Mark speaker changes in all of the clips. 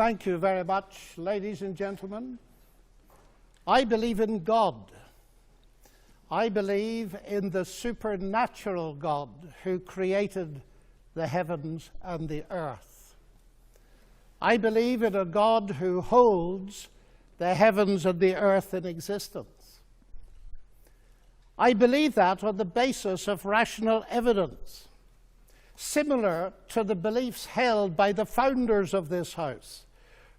Speaker 1: Thank you very much, ladies and gentlemen. I believe in God. I believe in the supernatural God who created the heavens and the earth. I believe in a God who holds the heavens and the earth in existence. I believe that on the basis of rational evidence, similar to the beliefs held by the founders of this house,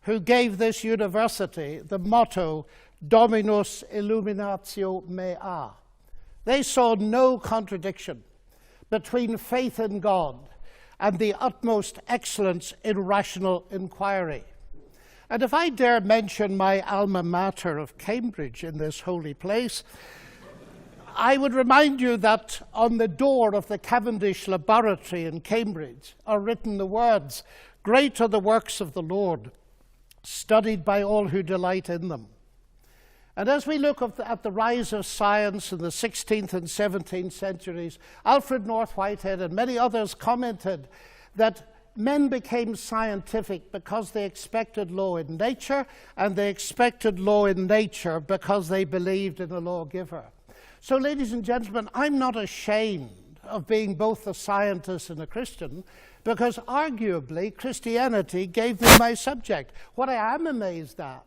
Speaker 1: who gave this university the motto, Dominus illuminatio mea. They saw no contradiction between faith in God and the utmost excellence in rational inquiry. And if I dare mention my alma mater of Cambridge in this holy place, I would remind you that on the door of the Cavendish Laboratory in Cambridge are written the words, "Great are the works of the Lord, studied by all who delight in them." And as we look at the rise of science in the 16th and 17th centuries, Alfred North Whitehead and many others commented that men became scientific because they expected law in nature, and they expected law in nature because they believed in a lawgiver. So, ladies and gentlemen, I'm not ashamed of being both a scientist and a Christian, because arguably Christianity gave me my subject. What I am amazed at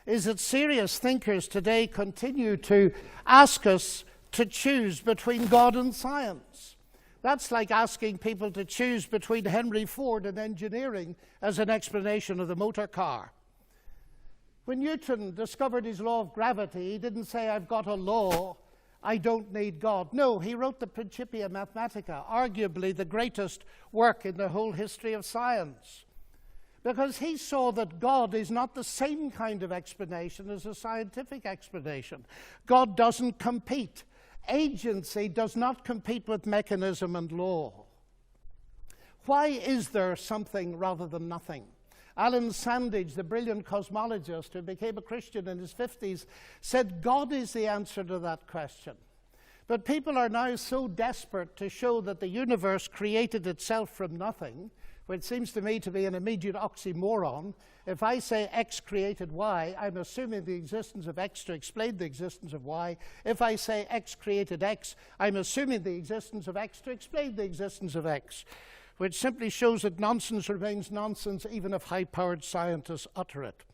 Speaker 1: is that serious thinkers today continue to ask us to choose between God and science. That's like asking people to choose between Henry Ford and engineering as an explanation of the motor car. When Newton discovered his law of gravity, he didn't say, "I've got a law, I don't need God." No, he wrote the Principia Mathematica, arguably the greatest work in the whole history of science, because he saw that God is not the same kind of explanation as a scientific explanation. God doesn't compete. Agency does not compete with mechanism and law. Why is there something rather than nothing? Alan Sandage, the brilliant cosmologist who became a Christian in his 50s, said God is the answer to that question. But people are now so desperate to show that the universe created itself from nothing, which seems to me to be an immediate oxymoron. If I say X created Y, I'm assuming the existence of X to explain the existence of Y. If I say X created X, I'm assuming the existence of X to explain the existence of X, which simply shows that nonsense remains nonsense even if high-powered scientists utter it.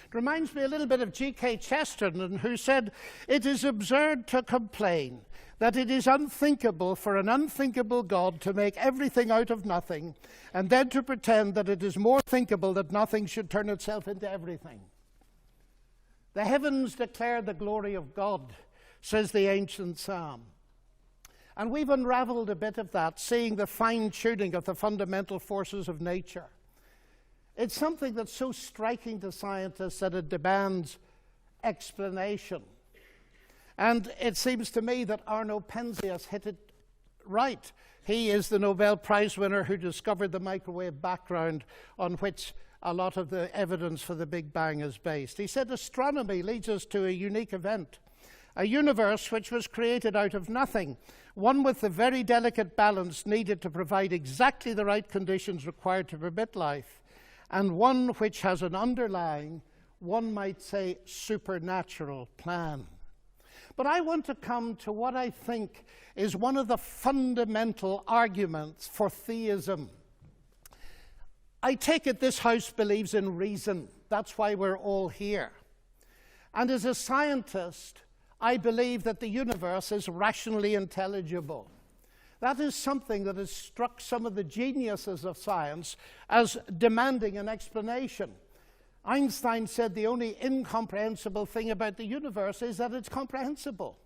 Speaker 1: It reminds me a little bit of G.K. Chesterton, who said, "It is absurd to complain that it is unthinkable for an unthinkable God to make everything out of nothing, and then to pretend that it is more thinkable that nothing should turn itself into everything." The heavens declare the glory of God, says the ancient psalm. And we've unraveled a bit of that, seeing the fine-tuning of the fundamental forces of nature. It's something that's so striking to scientists that it demands explanation. And it seems to me that Arno Penzias hit it right. He is the Nobel Prize winner who discovered the microwave background on which a lot of the evidence for the Big Bang is based. He said astronomy leads us to a unique event, a universe which was created out of nothing, one with the very delicate balance needed to provide exactly the right conditions required to permit life, and one which has an underlying, one might say, supernatural plan. But I want to come to what I think is one of the fundamental arguments for theism. I take it this house believes in reason. That's why we're all here. And as a scientist, I believe that the universe is rationally intelligible. That is something that has struck some of the geniuses of science as demanding an explanation. Einstein said the only incomprehensible thing about the universe is that it's comprehensible.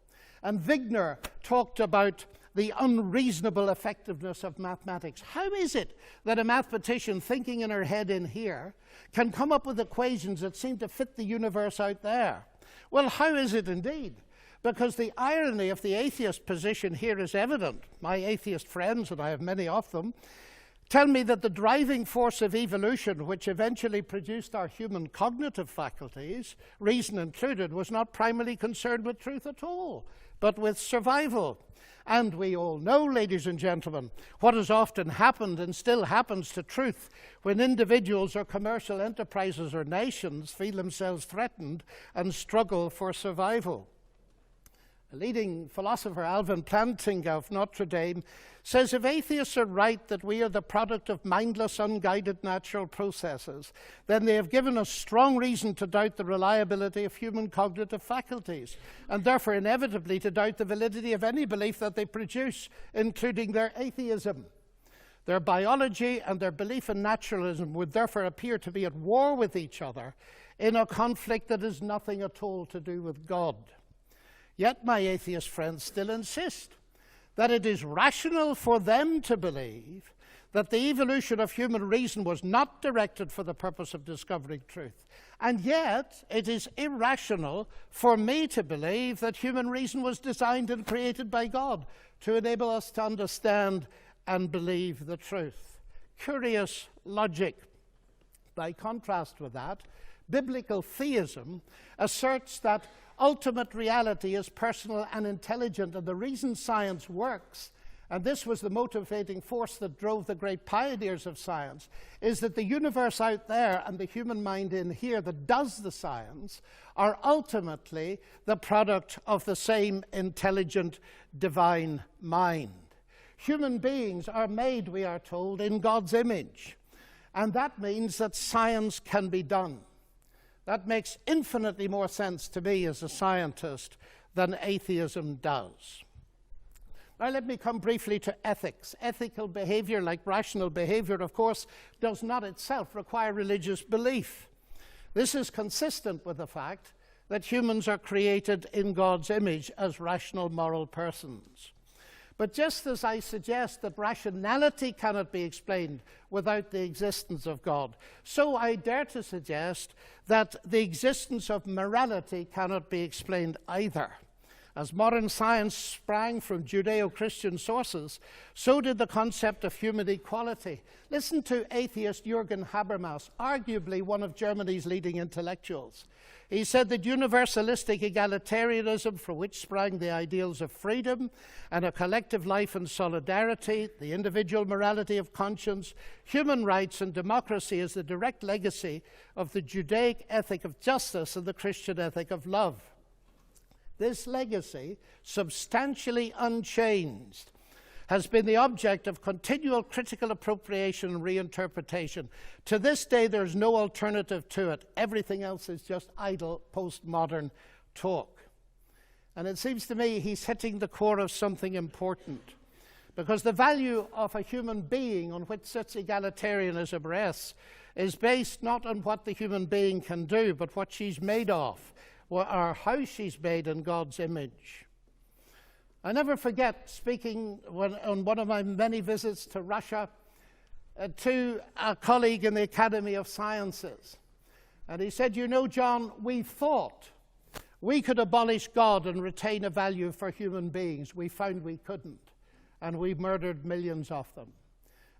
Speaker 1: And Wigner talked about the unreasonable effectiveness of mathematics. How is it that a mathematician thinking in her head in here can come up with equations that seem to fit the universe out there? Well, how is it indeed? Because the irony of the atheist position here is evident. My atheist friends, and I have many of them, tell me that the driving force of evolution, which eventually produced our human cognitive faculties, reason included, was not primarily concerned with truth at all, but with survival. And we all know, ladies and gentlemen, what has often happened and still happens to truth when individuals or commercial enterprises or nations feel themselves threatened and struggle for survival. A leading philosopher, Alvin Plantinga of Notre Dame, says if atheists are right that we are the product of mindless, unguided natural processes, then they have given us strong reason to doubt the reliability of human cognitive faculties, and therefore inevitably to doubt the validity of any belief that they produce, including their atheism. Their biology and their belief in naturalism would therefore appear to be at war with each other in a conflict that has nothing at all to do with God. Yet my atheist friends still insist that it is rational for them to believe that the evolution of human reason was not directed for the purpose of discovering truth. And yet it is irrational for me to believe that human reason was designed and created by God to enable us to understand and believe the truth. Curious logic. By contrast with that, biblical theism asserts that ultimate reality is personal and intelligent, and the reason science works, and this was the motivating force that drove the great pioneers of science, is that the universe out there and the human mind in here that does the science are ultimately the product of the same intelligent divine mind. Human beings are made, we are told, in God's image, and that means that science can be done. That makes infinitely more sense to me as a scientist than atheism does. Now let me come briefly to ethics. Ethical behavior, like rational behavior, of course, does not itself require religious belief. This is consistent with the fact that humans are created in God's image as rational moral persons. But just as I suggest that rationality cannot be explained without the existence of God, so I dare to suggest that the existence of morality cannot be explained either. As modern science sprang from Judeo-Christian sources, so did the concept of human equality. Listen to atheist Jürgen Habermas, arguably one of Germany's leading intellectuals. He said that universalistic egalitarianism, from which sprang the ideals of freedom and a collective life and solidarity, the individual morality of conscience, human rights and democracy, is the direct legacy of the Judaic ethic of justice and the Christian ethic of love. This legacy, substantially unchanged, has been the object of continual critical appropriation and reinterpretation. To this day, there is no alternative to it. Everything else is just idle postmodern talk. And it seems to me he's hitting the core of something important, because the value of a human being on which such egalitarianism rests is based not on what the human being can do, but what she's made of, or how she's made in God's image. I never forget speaking on one of my many visits to Russia to a colleague in the Academy of Sciences. And he said, "You know, John, we thought we could abolish God and retain a value for human beings. We found we couldn't, and we murdered millions of them."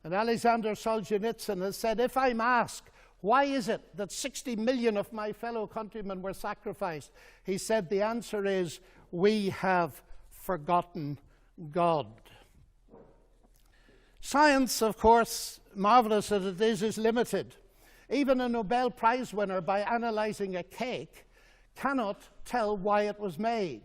Speaker 1: And Alexander Solzhenitsyn has said, "If I'm asked, why is it that 60 million of my fellow countrymen were sacrificed?" He said, the answer is, we have forgotten God. Science, of course, marvelous as it is limited. Even a Nobel Prize winner, by analyzing a cake, cannot tell why it was made.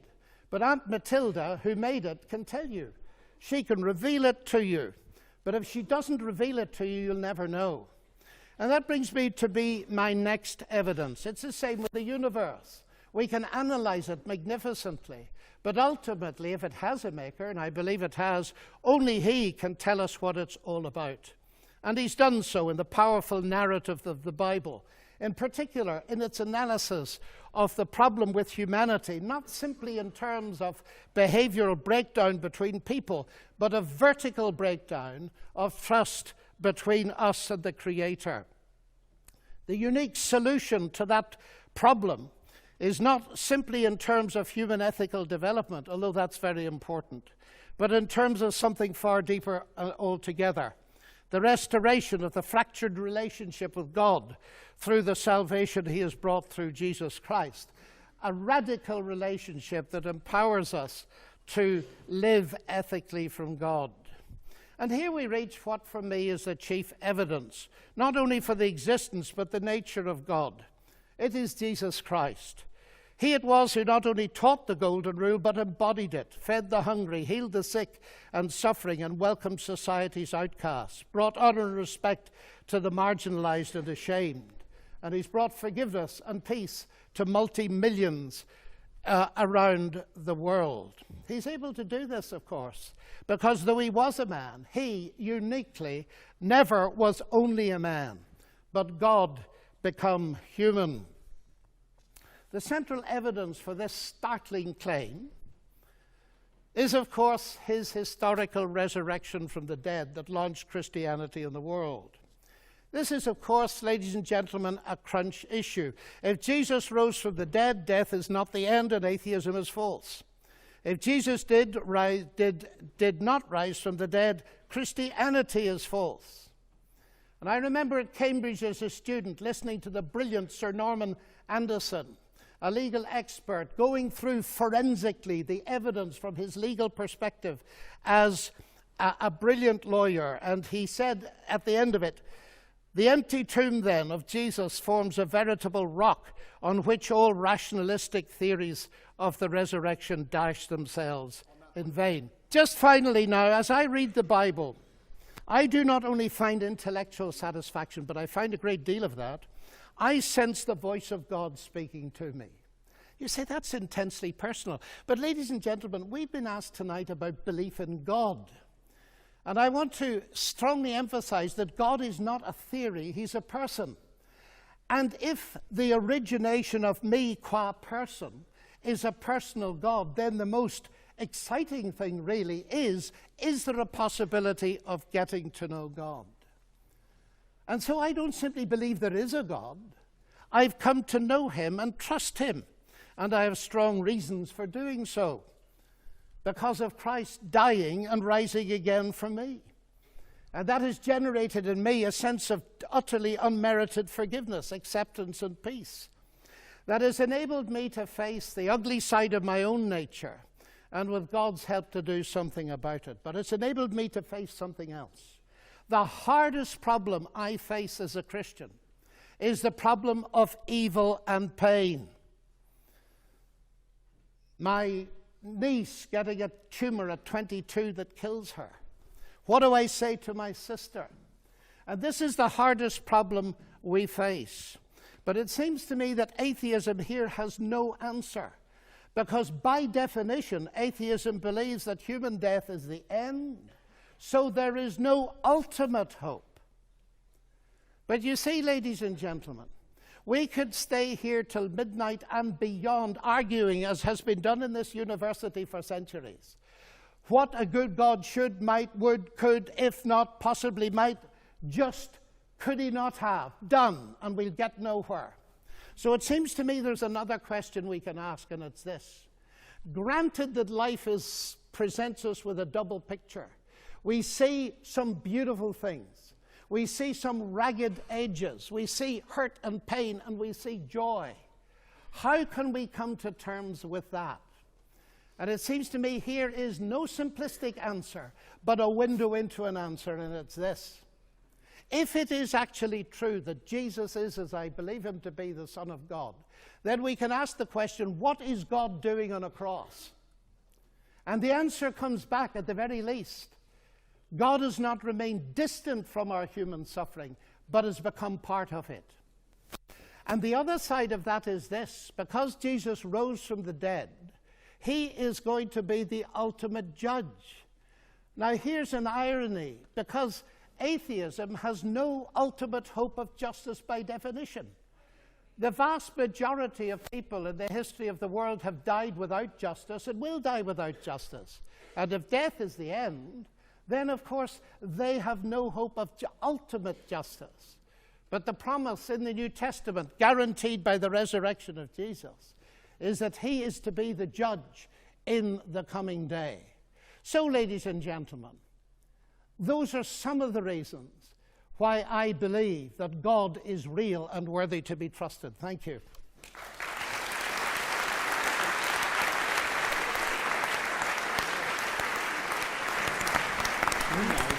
Speaker 1: But Aunt Matilda, who made it, can tell you. She can reveal it to you. But if she doesn't reveal it to you, you'll never know. And that brings me to my next evidence. It's the same with the universe. We can analyze it magnificently. But ultimately, if it has a maker, and I believe it has, only he can tell us what it's all about. And he's done so in the powerful narrative of the Bible, in particular in its analysis of the problem with humanity, not simply in terms of behavioral breakdown between people, but a vertical breakdown of trust between us and the Creator. The unique solution to that problem is not simply in terms of human ethical development, although that's very important, but in terms of something far deeper altogether. The restoration of the fractured relationship with God through the salvation he has brought through Jesus Christ. A radical relationship that empowers us to live ethically from God. And here we reach what for me is the chief evidence, not only for the existence but the nature of God. It is Jesus Christ. He it was who not only taught the golden rule but embodied it, fed the hungry, healed the sick and suffering, and welcomed society's outcasts, brought honor and respect to the marginalized and ashamed. And he's brought forgiveness and peace to multi-millions around the world. He's able to do this, of course, because though he was a man, he uniquely never was only a man, but God become human. The central evidence for this startling claim is, of course, his historical resurrection from the dead that launched Christianity in the world. This is, of course, ladies and gentlemen, a crunch issue. If Jesus rose from the dead, death is not the end and atheism is false. If Jesus did not rise from the dead, Christianity is false. And I remember at Cambridge as a student listening to the brilliant Sir Norman Anderson, a legal expert, going through forensically the evidence from his legal perspective as a brilliant lawyer. And he said at the end of it, "The empty tomb, then, of Jesus forms a veritable rock on which all rationalistic theories of the resurrection dash themselves in vain." Just finally now, as I read the Bible, I do not only find intellectual satisfaction, but I find a great deal of that. I sense the voice of God speaking to me. You say, that's intensely personal. But ladies and gentlemen, we've been asked tonight about belief in God. And I want to strongly emphasize that God is not a theory, he's a person. And if the origination of me qua person is a personal God, then the most exciting thing really is there a possibility of getting to know God? And so I don't simply believe there is a God. I've come to know him and trust him. And I have strong reasons for doing so, because of Christ dying and rising again for me. And that has generated in me a sense of utterly unmerited forgiveness, acceptance, and peace. That has enabled me to face the ugly side of my own nature, and with God's help to do something about it. But it's enabled me to face something else. The hardest problem I face as a Christian is the problem of evil and pain. My niece getting a tumor at 22 that kills her. What do I say to my sister? And this is the hardest problem we face. But it seems to me that atheism here has no answer, because by definition, atheism believes that human death is the end, so there is no ultimate hope. But you see, ladies and gentlemen, we could stay here till midnight and beyond arguing, as has been done in this university for centuries, what a good God should, might, would, could, if not, possibly might, just could he not have done, and we'll get nowhere. So it seems to me there's another question we can ask, and it's this. Granted that life presents us with a double picture. We see some beautiful things. We see some ragged edges. We see hurt and pain, and we see joy. How can we come to terms with that? And it seems to me here is no simplistic answer, but a window into an answer, and it's this. If it is actually true that Jesus is, as I believe him to be, the Son of God, then we can ask the question, what is God doing on a cross? And the answer comes back at the very least. God has not remained distant from our human suffering, but has become part of it. And the other side of that is this. Because Jesus rose from the dead, he is going to be the ultimate judge. Now here's an irony, because atheism has no ultimate hope of justice by definition. The vast majority of people in the history of the world have died without justice and will die without justice. And if death is the end, then of course they have no hope of ultimate justice. But the promise in the New Testament, guaranteed by the resurrection of Jesus, is that he is to be the judge in the coming day. So, ladies and gentlemen, those are some of the reasons why I believe that God is real and worthy to be trusted. Thank you.
Speaker 2: Amen.